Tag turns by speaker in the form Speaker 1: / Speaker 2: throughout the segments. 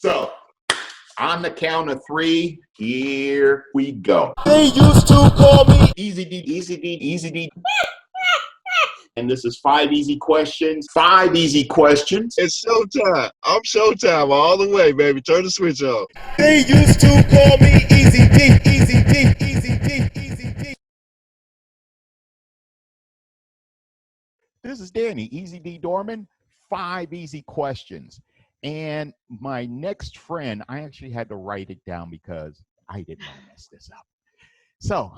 Speaker 1: So, on the count of three, here we go.
Speaker 2: They used to call me
Speaker 1: Easy D, Easy D, Easy D. And this is 5 easy questions. 5 easy questions.
Speaker 3: It's showtime. I'm showtime all the way, baby. Turn the switch on.
Speaker 2: They used to call me Easy D, Easy D, Easy D, Easy D.
Speaker 1: This is Danny, Easy D Dorman. 5 easy questions. And my next friend, I actually had to write it down because I didn't want to mess this up. So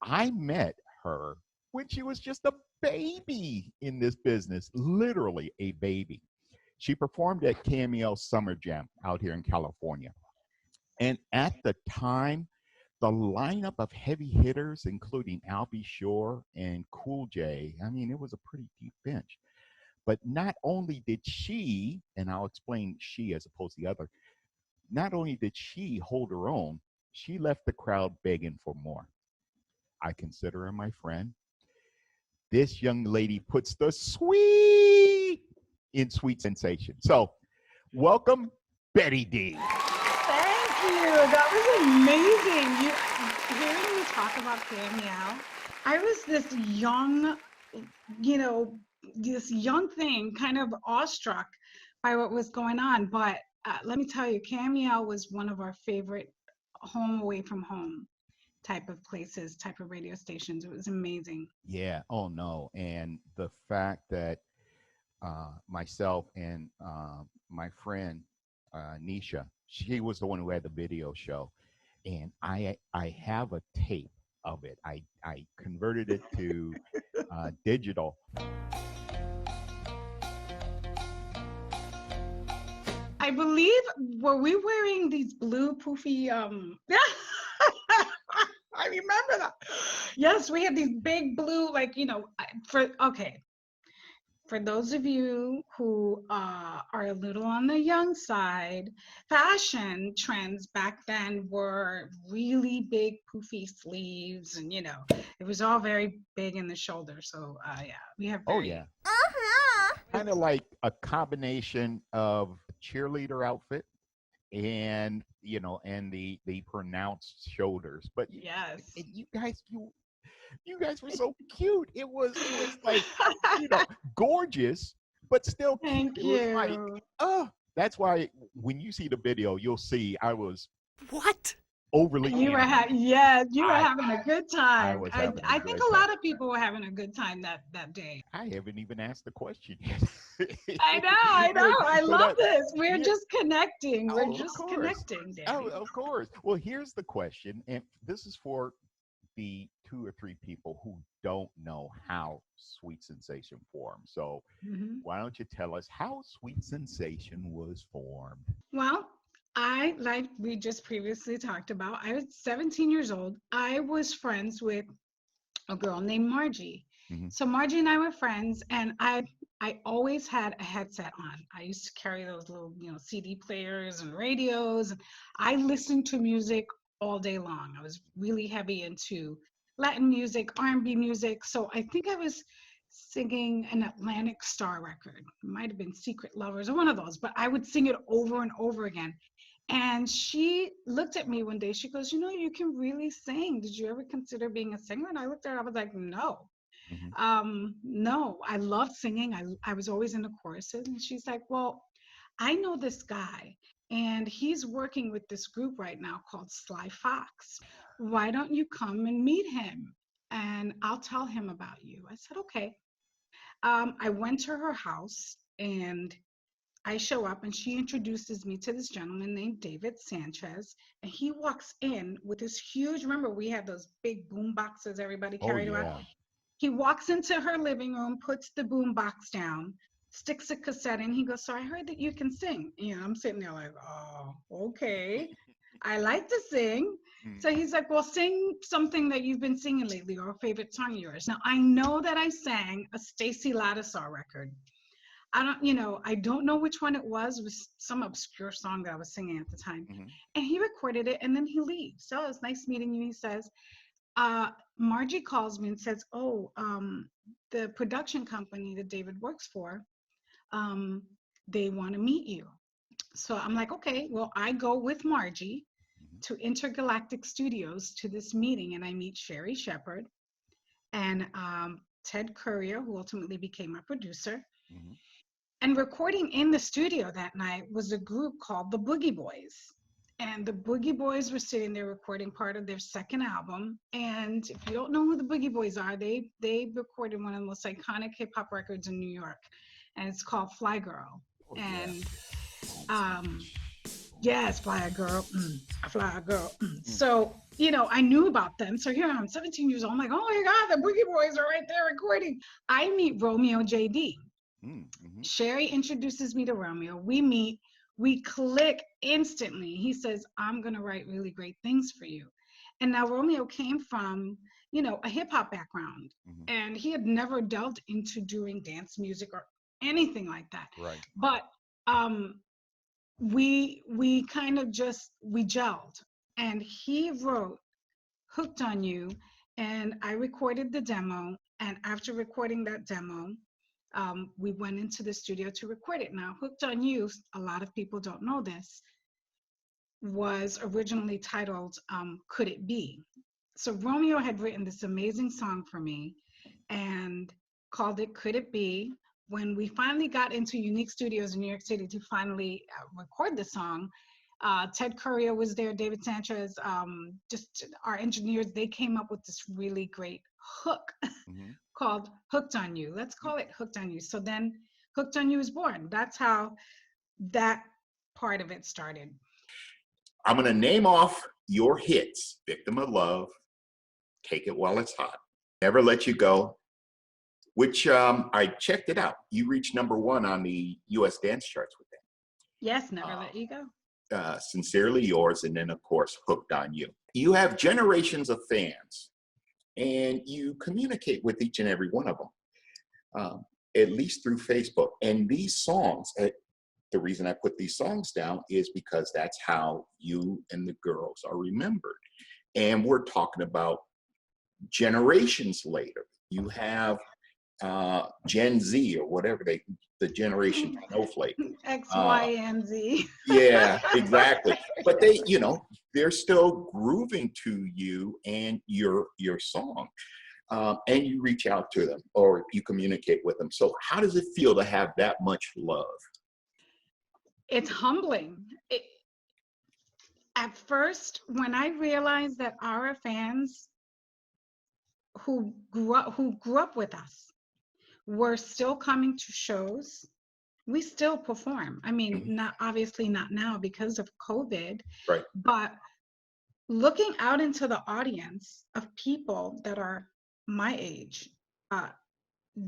Speaker 1: I met her when she was just a baby in this business, literally a baby. She performed at Cameo Summer Jam out here in California. And at the time, the lineup of heavy hitters, including Albie Shore and Cool J, I mean, it was a pretty deep bench. But not only did she, and I'll explain she as opposed to the other, not only did she hold her own, she left the crowd begging for more. I consider her my friend. This young lady puts the sweet in Sweet Sensation. So, welcome, Betty D.
Speaker 4: Thank you. That was amazing. Hearing you talk about Cameo, I was this young, this young thing, kind of awestruck by what was going on. But let me tell you, Cameo was one of our favorite home away from home type of places, type of radio stations. It was amazing.
Speaker 1: Yeah. Oh no. And the fact that myself and my friend Nisha, she was the one who had the video show, and I have a tape of it. I converted it to digital.
Speaker 4: I believe, were we wearing these blue poofy I remember that. Yes, we had these big blue, for those of you who are a little on the young side, fashion trends back then were really big poofy sleeves, and it was all very big in the shoulder. So yeah, we have very,
Speaker 1: Oh yeah. Kind of like a combination of cheerleader outfit and and the pronounced shoulders. But
Speaker 4: yes.
Speaker 1: you guys were so cute. It was like gorgeous, but still cute.
Speaker 4: Thank
Speaker 1: It
Speaker 4: you.
Speaker 1: was like, that's why when you see the video, you'll see I was
Speaker 2: what?
Speaker 1: overly.
Speaker 4: You were having a good time. I think a lot of people were having a good time that day.
Speaker 1: I haven't even asked the question yet.
Speaker 4: I know. I love this. We're just connecting. We're
Speaker 1: of
Speaker 4: just
Speaker 1: course.
Speaker 4: connecting, Danny.
Speaker 1: Of course. Well, here's the question, and this is for the 2 or 3 people who don't know how Sweet Sensation formed. So why don't you tell us how Sweet Sensation was formed?
Speaker 4: Well, like we just previously talked about, I was 17 years old. I was friends with a girl named Margie. So Margie and I were friends, and I always had a headset on. I used to carry those little, CD players and radios. And I listened to music all day long. I was really heavy into Latin music, R&B music. So I think I was singing an Atlantic Star record. It might have been Secret Lovers or one of those, but I would sing it over and over again. And she looked at me one day. She goes, you can really sing. Did you ever consider being a singer? And I looked at her. I was like, no. No, I loved singing. I was always in the choruses. And she's like, well, I know this guy, and he's working with this group right now called Sly Fox. Why don't you come and meet him? And I'll tell him about you. I said, okay. I went to her house, and I show up, and she introduces me to this gentleman named David Sanchez. And he walks in with this huge, remember we had those big boom boxes everybody carried around. He walks into her living room, puts the boom box down, sticks a cassette in. He goes, so I heard that you can sing. I'm sitting there like, oh, okay. I like to sing. So he's like, well, sing something that you've been singing lately, or a favorite song of yours. Now, I know that I sang a Stacey Ladisar record. I don't know which one it was. It was some obscure song that I was singing at the time. And he recorded it, and then he leaves. So it's nice meeting you. He says, Margie calls me and says, the production company that David works for, they want to meet you. So I'm like, okay, well, I go with Margie
Speaker 1: Mhm.
Speaker 4: to Intergalactic Studios to this meeting, and I meet Sherry Shepard and Ted Courier, who ultimately became my producer.
Speaker 1: Mhm.
Speaker 4: And recording in the studio that night was a group called the Boogie Boys. And the Boogie Boys were sitting there recording part of their second album. And if you don't know who the Boogie Boys are, they recorded one of the most iconic hip hop records in New York, and it's called Fly Girl.
Speaker 1: Oh yeah.
Speaker 4: And
Speaker 1: Boom,
Speaker 4: um,
Speaker 1: boom.
Speaker 4: yes, Fly Girl, Fly Girl.
Speaker 1: Mm.
Speaker 4: So I knew about them. So here I'm 17 years old. I'm like, oh my God, the Boogie Boys are right there recording. I meet Romeo JD.
Speaker 1: Mm. Mhm.
Speaker 4: Sherry introduces me to Romeo. We meet, we click instantly. He says, I'm going to write really great things for you. And now Romeo came from, a hip hop background,
Speaker 1: Mhm.
Speaker 4: and he had never delved into doing dance music or anything like that.
Speaker 1: Right.
Speaker 4: But um, we kind of just, we gelled. And he wrote Hooked on You, and I recorded the demo. And after recording that demo, we went into the studio to record it. Now, Hooked on You, a lot of people don't know this, was originally titled Could It Be? So Romeo had written this amazing song for me and called it Could It Be? When we finally got into Unique Studios in New York City to finally record the song, Ted Courier was there, David Sanchez, just our engineers, they came up with this really great hook
Speaker 1: Mhm.
Speaker 4: called Hooked on You. Let's call it Hooked on You. So then Hooked on You is born. That's how that part of it started.
Speaker 1: I'm gonna name off your hits: "Victim of Love," "Take It While It's Hot," "Never Let You Go," which I checked it out. You reached #1 on the U.S. dance charts with
Speaker 4: Yes, Never
Speaker 1: that.
Speaker 4: Let You Go.
Speaker 1: "Sincerely Yours," and then of course "Hooked on You." You have generations of fans, and you communicate with each and every one of them, um, at least through Facebook. And these songs, the reason I put these songs down is because that's how you and the girls are remembered. And we're talking about generations later. You have Gen Z or whatever the generation snowflake.
Speaker 4: X,
Speaker 1: Uh,
Speaker 4: Y, and Z.
Speaker 1: yeah, exactly. But they're still grooving to you and your song, and you reach out to them or you communicate with them. So how does it feel to have that much love?
Speaker 4: It's humbling. At first, when I realized that our fans who grew up with us were still coming to shows, we still perform. I mean,
Speaker 1: Mhm.
Speaker 4: not obviously not now because of COVID,
Speaker 1: Right.
Speaker 4: but looking out into the audience of people that are my age, uh,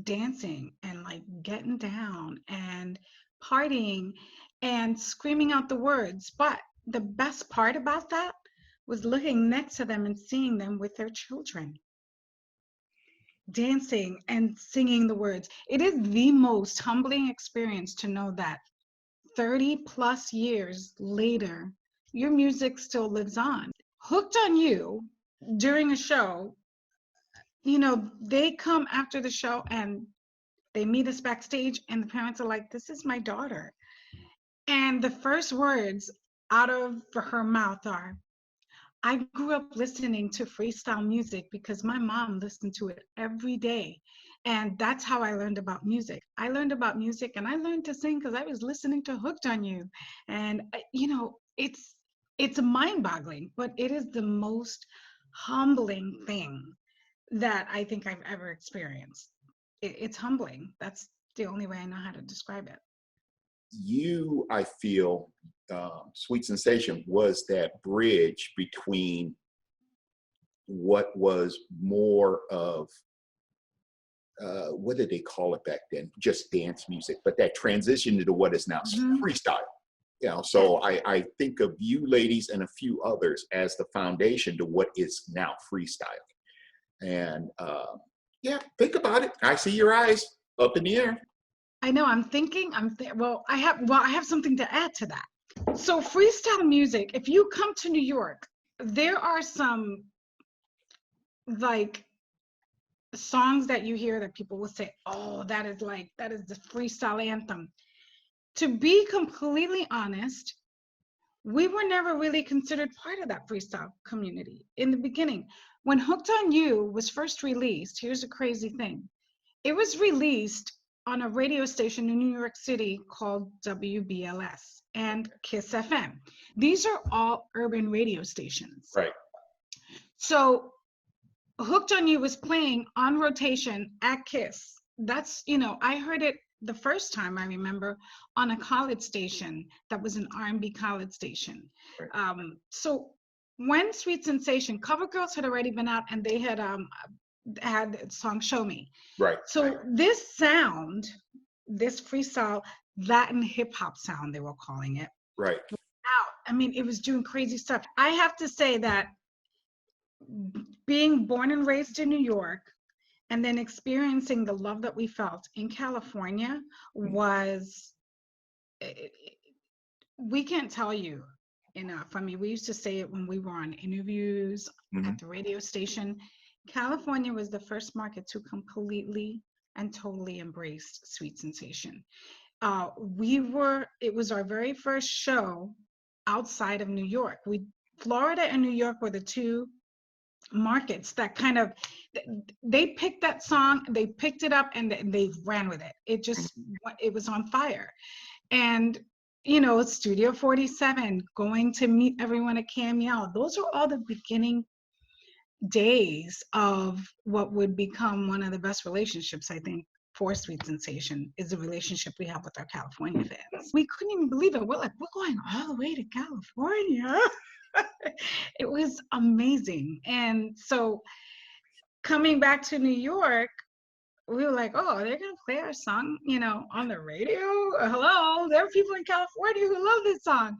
Speaker 4: dancing and like getting down and partying and screaming out the words. But the best part about that was looking next to them and seeing them with their children dancing and singing the words. It is the most humbling experience to know that 30 plus years later, your music still lives on. Hooked on You during a show, they come after the show and they meet us backstage, and the parents are like, "This is my daughter." And the first words out of her mouth are, "I grew up listening to freestyle music because my mom listened to it every day. And that's how I learned about music. I learned about music and I learned to sing because I was listening to Hooked on You." And, it's mind-boggling, but it is the most humbling thing that I think I've ever experienced. It's humbling. That's the only way I know how to describe it.
Speaker 1: I feel, Sweet Sensation was that bridge between what was more of, what did they call it back then? Just dance music, but that transition into what is now
Speaker 4: Mhm.
Speaker 1: freestyle. So
Speaker 4: Yes.
Speaker 1: I think of you ladies and a few others as the foundation to what is now freestyle. And think about it. I see your eyes up in the air.
Speaker 4: I know. I'm thinking. I have something to add to that. So freestyle music. If you come to New York, there are some like songs that you hear that people will say, "Oh, that is the freestyle anthem." to be completely honest, we were never really considered part of that freestyle community in the beginning. When Hooked on You was first released, here's a crazy thing. It was released on a radio station in New York City called WBLS and Kiss FM. These are all urban radio stations.
Speaker 1: Right.
Speaker 4: So Hooked on You was playing on rotation at Kiss. That's, I heard it the first time, I remember, on a college station that was an R&B college station.
Speaker 1: Right.
Speaker 4: So when Sweet Sensation, Cover Girls had already been out, and they had the song Show Me.
Speaker 1: Right.
Speaker 4: So this sound, this freestyle Latin hip hop sound, they were calling it.
Speaker 1: Right.
Speaker 4: Out. I mean, it was doing crazy stuff. I have to say that being born and raised in New York, and then experiencing the love that we felt in California was, we can't tell you enough. I mean, we used to say it when we were on interviews at the radio station. California was the first market to completely and totally embrace Sweet Sensation. It was our very first show outside of New York. Florida and New York were the two markets that kind of, they picked that song, they picked it up, and they ran with it. It was on fire. And Studio 47, going to meet everyone at Cameo, those are all the beginning days of what would become one of the best relationships, I think, for Sweet Sensation, is the relationship we have with our California fans. We couldn't even believe it. We're like, we're going all the way to California. It was amazing. And so coming back to New York, we were like, oh, they're going to play our song, on the radio? Hello, there are people in California who love this song.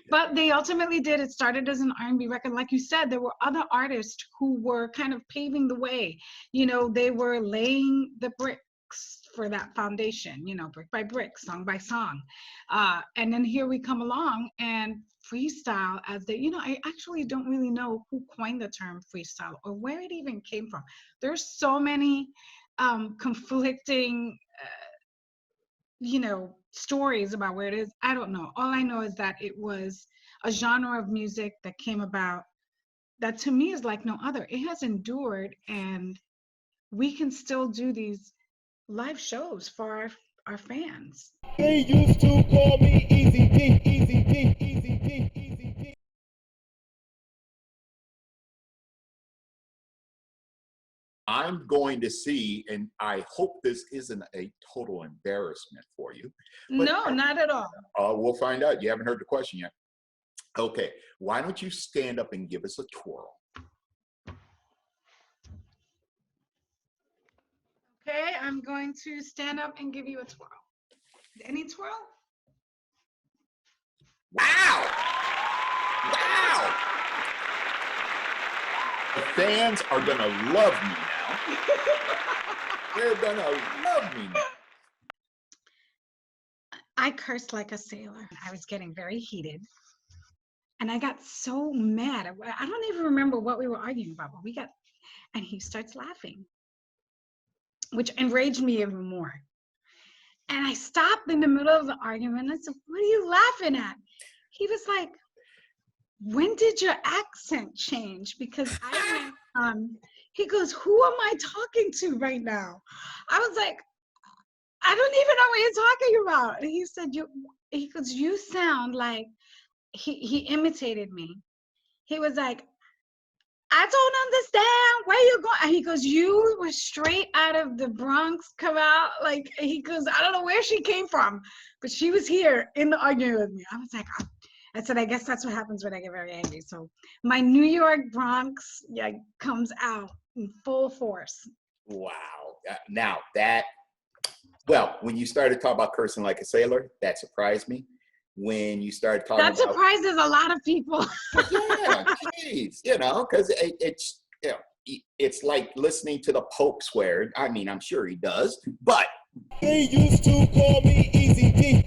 Speaker 4: But they ultimately did. It started as an R&B record. Like you said, there were other artists who were kind of paving the way. They were laying the bricks for that foundation, brick by brick, song by song. And then here we come along, and freestyle, as I actually don't really know who coined the term freestyle or where it even came from. There's so many conflicting, stories about where it is. I don't know. All I know is that it was a genre of music that came about that to me is like no other. It has endured, and we can still do these live shows for our fans.
Speaker 2: They used to call me Easy D, Easy D, Easy D, Easy D.
Speaker 1: I'm going to see, and I hope this isn't a total embarrassment for you.
Speaker 4: No, not at all.
Speaker 1: We'll find out. You haven't heard the question yet. Okay, why don't you stand up and give us a twirl?
Speaker 4: Okay, I'm going to stand up and give you a twirl. Any twirl?
Speaker 1: Wow! Wow! The fans are gonna love me now. They're gonna love me now.
Speaker 4: I cursed like a sailor. I was getting very heated. And I got so mad. I don't even remember what we were arguing about, but and he starts laughing, which enraged me even more. And I stopped in the middle of the argument. I said, what are you laughing at? He was like, when did your accent change? Because I went, he goes, who am I talking to right now? I was like, I don't even know what you're talking about. And he said, he goes, you sound like, he imitated me. He was like, I don't understand where you're going. And he goes, you were straight out of the Bronx, come out. Like, he goes, I don't know where she came from, but she was here in the argument with me. I was like, I said, I guess that's what happens when I get very angry. So my New York Bronx comes out in full force.
Speaker 1: Wow. Now well, when you started talking about cursing like a sailor, that surprised me. When you started talking
Speaker 4: that surprises a lot of people.
Speaker 1: Yeah, geez, because it's like listening to the Pope swear. I mean, I'm sure he does, but
Speaker 2: They used to call me Easy D,